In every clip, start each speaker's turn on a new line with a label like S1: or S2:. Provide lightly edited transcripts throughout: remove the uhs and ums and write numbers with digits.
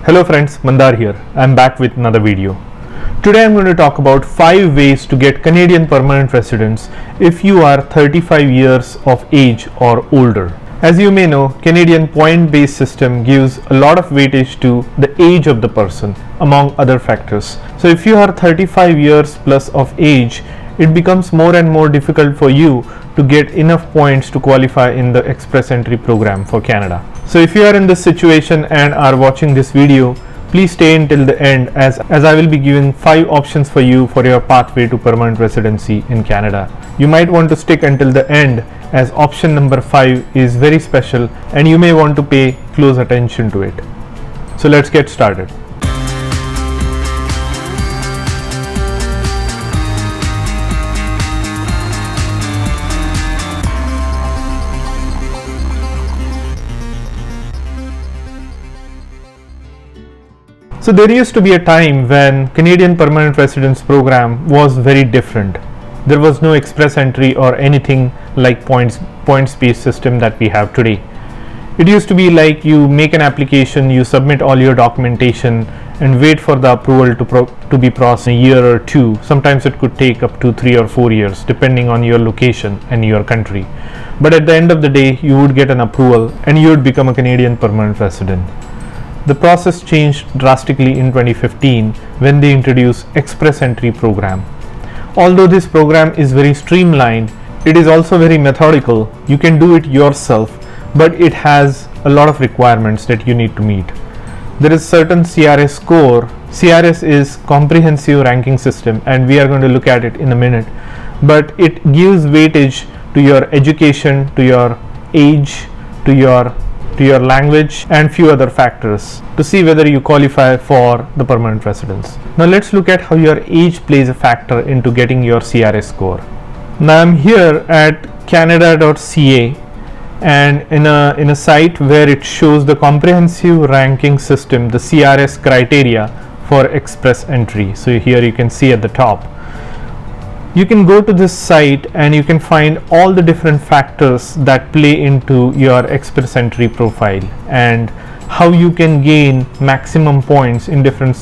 S1: Hello friends, Mandar here. I'm back with another video. Today I'm going to talk about 5 ways to get Canadian permanent residence if you are 35 years of age or older. As you may know, Canadian point-based system gives a lot of weightage to the age of the person among other factors. So if you are 35 years plus of age, it becomes more and more difficult for you to get enough points to qualify in the express entry program for Canada. So if you are in this situation and are watching this video, please stay until the end as I will be giving 5 options for you for your pathway to permanent residency in Canada. You might want to stick until the end as option number 5 is very special and you may want to pay close attention to it. So let's get started. So there used to be a time when Canadian permanent residence program was very different. There was no express entry or anything like points-based system that we have today. It used to be like you make an application, you submit all your documentation and wait for the approval to be processed in a year or 2. Sometimes it could take up to 3 or 4 years depending on your location and your country. But at the end of the day, you would get an approval and you would become a Canadian permanent resident. The process changed drastically in 2015 when they introduced Express Entry program. Although this program is very streamlined, it is also very methodical. You can do it yourself, but it has a lot of requirements that you need to meet. There is certain CRS score. CRS is Comprehensive Ranking System and we are going to look at it in a minute, but it gives weightage to your education, to your age, to your language and few other factors to see whether you qualify for the permanent residence. Now let's look at how your age plays a factor into getting your CRS score. Now I'm here at canada.ca and in a site where it shows the comprehensive ranking system, the CRS criteria for express entry. So here you can see at the top. You can go to this site and you can find all the different factors that play into your express entry profile and how you can gain maximum points in different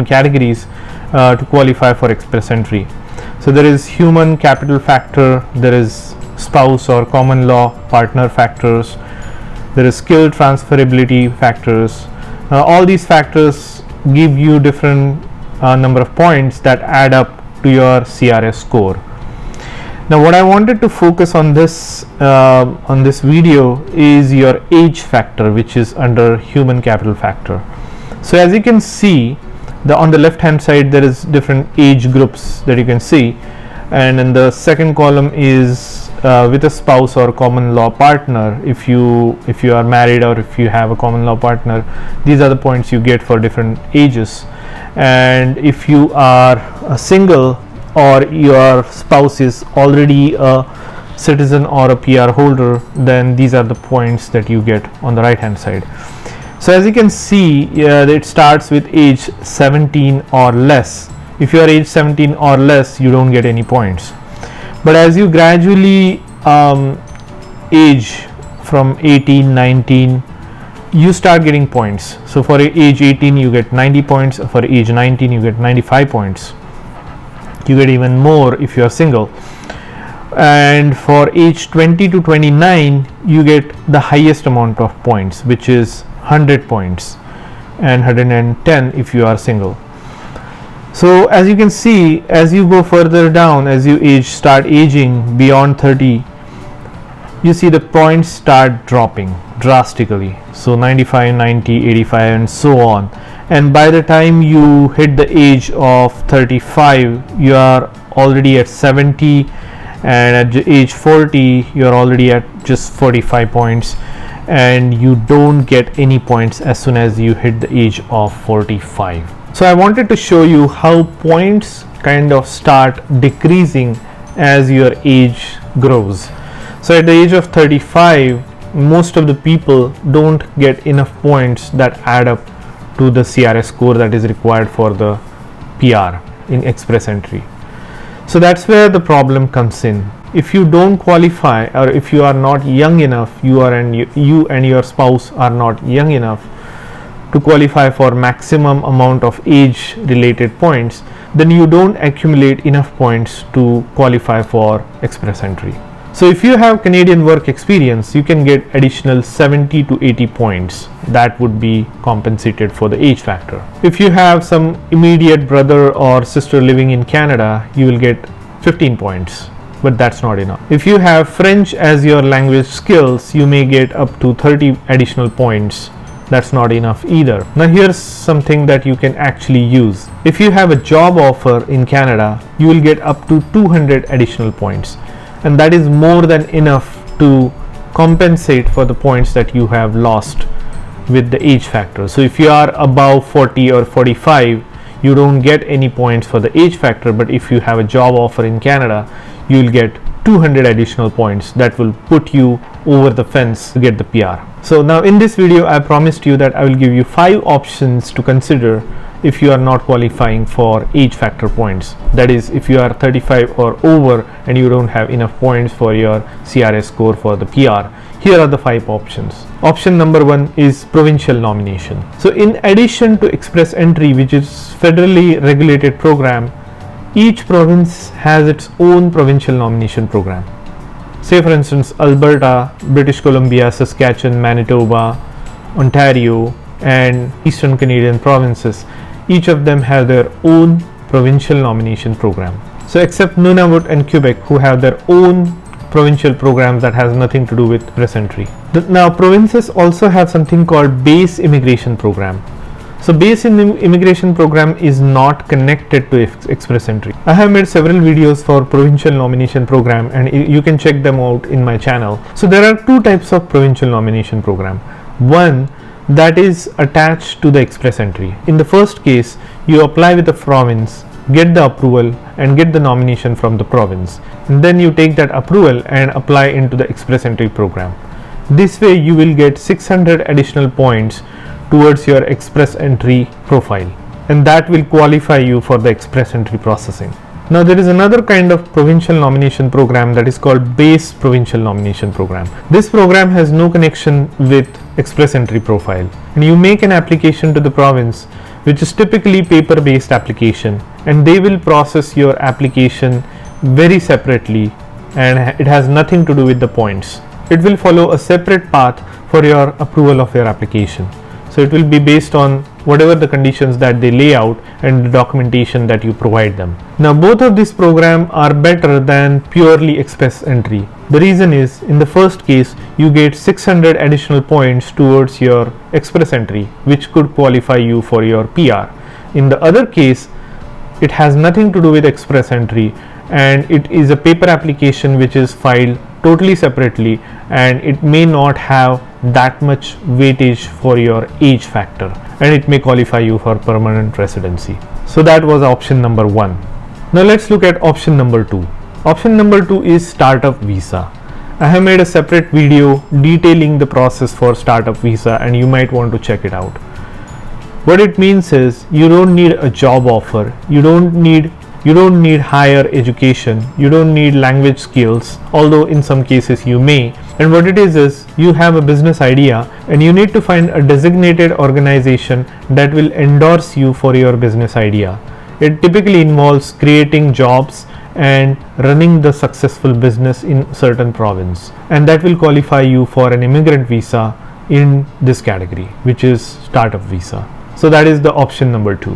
S1: categories to qualify for express entry. So there is human capital factor, there is spouse or common law partner factors, there is skill transferability factors. All these factors give you different number of points that add up to your CRS score. Now what I wanted to focus on this video is your age factor, which is under human capital factor. So as you can see, on the left hand side there is different age groups that you can see, and in the second column is with a spouse or common law partner. If you are married or if you have a common law partner, these are the points you get for different ages. And if you are a single or your spouse is already a citizen or a PR holder, then these are the points that you get on the right hand side. So as you can see, it starts with age 17 or less. If you are age 17 or less, you don't get any points. But as you gradually age from 18, 19, you start getting points. So for age 18 you get 90 points, for age 19 you get 95 points. You get even more if you are single. And for age 20 to 29 you get the highest amount of points, which is 100 points, and 110 if you are single. So as you can see, as you go further down, as you start aging beyond 30, you see the points start dropping drastically. So 95, 90, 85 and so on. And by the time you hit the age of 35, you are already at 70, and at age 40 you are already at just 45 points, and you don't get any points as soon as you hit the age of 45. So I wanted to show you how points kind of start decreasing as your age grows. So at the age of 35, most of the people don't get enough points that add up to the CRS score that is required for the PR in express entry. So that's where the problem comes in. If you don't qualify, or if you are not young enough, you and your spouse are not young enough to qualify for maximum amount of age related points, then you don't accumulate enough points to qualify for express entry. So if you have Canadian work experience, you can get additional 70 to 80 points that would be compensated for the age factor. If you have some immediate brother or sister living in Canada, you will get 15 points, but that's not enough. If you have French as your language skills, you may get up to 30 additional points. That's not enough either. Now here's something that you can actually use. If you have a job offer in Canada, you will get up to 200 additional points, and that is more than enough to compensate for the points that you have lost with the age factor. So if you are above 40 or 45, you don't get any points for the age factor, but if you have a job offer in Canada, you will get 200 additional points that will put you over the fence to get the PR. So now in this video, I promised you that I will give you 5 options to consider if you are not qualifying for age factor points. That is, if you are 35 or over and you don't have enough points for your CRS score for the PR. Here are the 5 options. Option number 1 is provincial nomination. So in addition to express entry, which is federally regulated program, each province has its own provincial nomination program. Say for instance, Alberta, British Columbia, Saskatchewan, Manitoba, Ontario, and Eastern Canadian provinces, each of them have their own provincial nomination program. So except Nunavut and Quebec, who have their own provincial programs that has nothing to do with express entry. Now provinces also have something called base immigration program. So base immigration program is not connected to express entry. I have made several videos for provincial nomination program, and you can check them out in my channel. So there are 2 types of provincial nomination program. One that is attached to the express entry. In the first case, you apply with the province, get the approval and get the nomination from the province, and then you take that approval and apply into the express entry program. This way you will get 600 additional points towards your express entry profile, and that will qualify you for the express entry processing. Now there is another kind of provincial nomination program that is called base provincial nomination program. This program has no connection with express entry profile, and you make an application to the province, which is typically paper based application, and they will process your application very separately, and it has nothing to do with the points. It will follow a separate path for your approval of your application. So it will be based on whatever the conditions that they lay out and the documentation that you provide them. Now both of these programs are better than purely express entry. The reason is, in the first case you get 600 additional points towards your express entry, which could qualify you for your PR. In the other case, it has nothing to do with express entry, and it is a paper application which is filed totally separately, and it may not have that much weightage for your age factor, and it may qualify you for permanent residency. So that was option number 1. Now let's look at option number 2. Option number 2 is startup visa. I have made a separate video detailing the process for startup visa, and you might want to check it out. What it means is, you don't need a job offer, you don't need higher education, you don't need language skills, although in some cases you may. And what it is you have a business idea, and you need to find a designated organization that will endorse you for your business idea. It typically involves creating jobs and running the successful business in certain province, and that will qualify you for an immigrant visa in this category, which is startup visa. So that is the option number 2.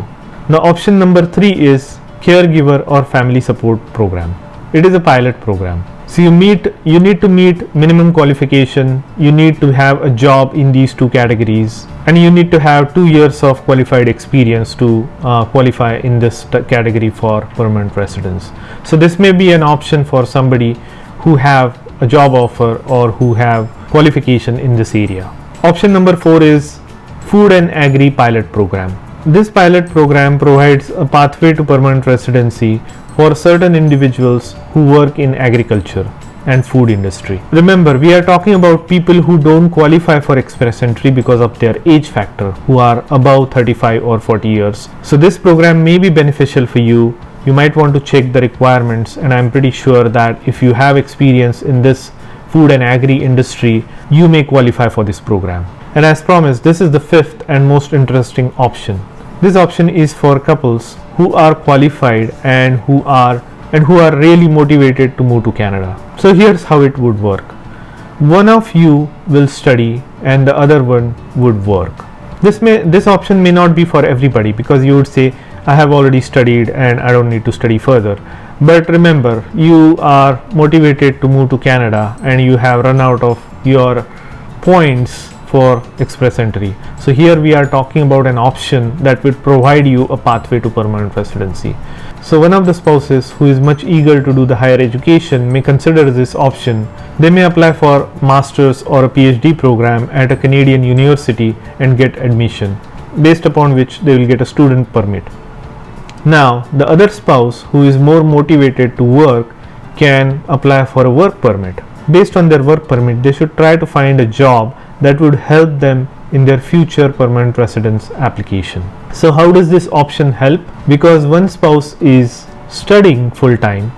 S1: Now option number 3 is Caregiver or family support program. It is a pilot program. So you need to meet minimum qualification, you need to have a job in these 2 categories, and you need to have 2 years of qualified experience to qualify in this category for permanent residence. So this may be an option for somebody who have a job offer or who have qualification in this area. Option number 4 is Food and Agri pilot program. This pilot program provides a pathway to permanent residency for certain individuals who work in agriculture and food industry. Remember, we are talking about people who don't qualify for express entry because of their age factor, who are above 35 or 40 years. So this program may be beneficial for you. You might want to check the requirements, and I'm pretty sure that if you have experience in this food and agri industry, you may qualify for this program. And as promised, this is the fifth and most interesting option. This option is for couples who are qualified and who are really motivated to move to Canada. So here's how it would work. One of you will study and the other one would work. This option may not be for everybody, because you would say, I have already studied and I don't need to study further. But remember, you are motivated to move to Canada and you have run out of your points for express entry. So here we are talking about an option that would provide you a pathway to permanent residency. So one of the spouses who is much eager to do the higher education may consider this option. They may apply for master's or a PhD program at a Canadian university and get admission, based upon which they will get a student permit. Now the other spouse who is more motivated to work can apply for a work permit. Based on their work permit, they should try to find a job that would help them in their future permanent residence application. So how does this option help? Because one spouse is studying full time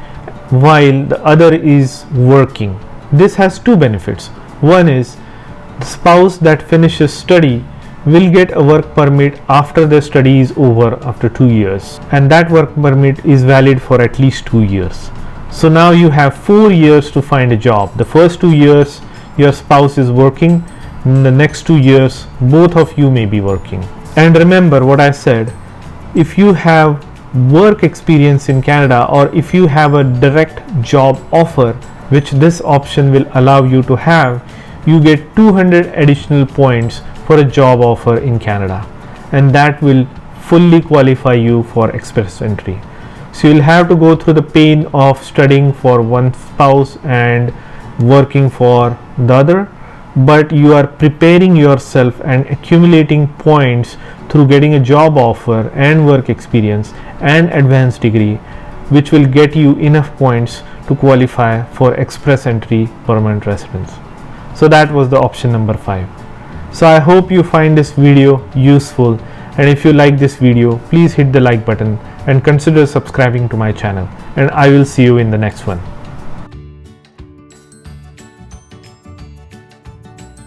S1: while the other is working. This has two benefits. One is the spouse that finishes study will get a work permit after the study is over after 2 years, and that work permit is valid for at least 2 years. So now you have 4 years to find a job. The first 2 years your spouse is working, in the next 2 years both of you may be working. And remember what I said, if you have work experience in Canada, or if you have a direct job offer, which this option will allow you to have, you get 200 additional points for a job offer in Canada, and that will fully qualify you for express entry. So you'll have to go through the pain of studying for one spouse and working for the other, but you are preparing yourself and accumulating points through getting a job offer and work experience and advanced degree, which will get you enough points to qualify for express entry permanent residence. So that was the option number 5. So I hope you find this video useful, and if you like this video, please hit the like button and consider subscribing to my channel, and I will see you in the next one.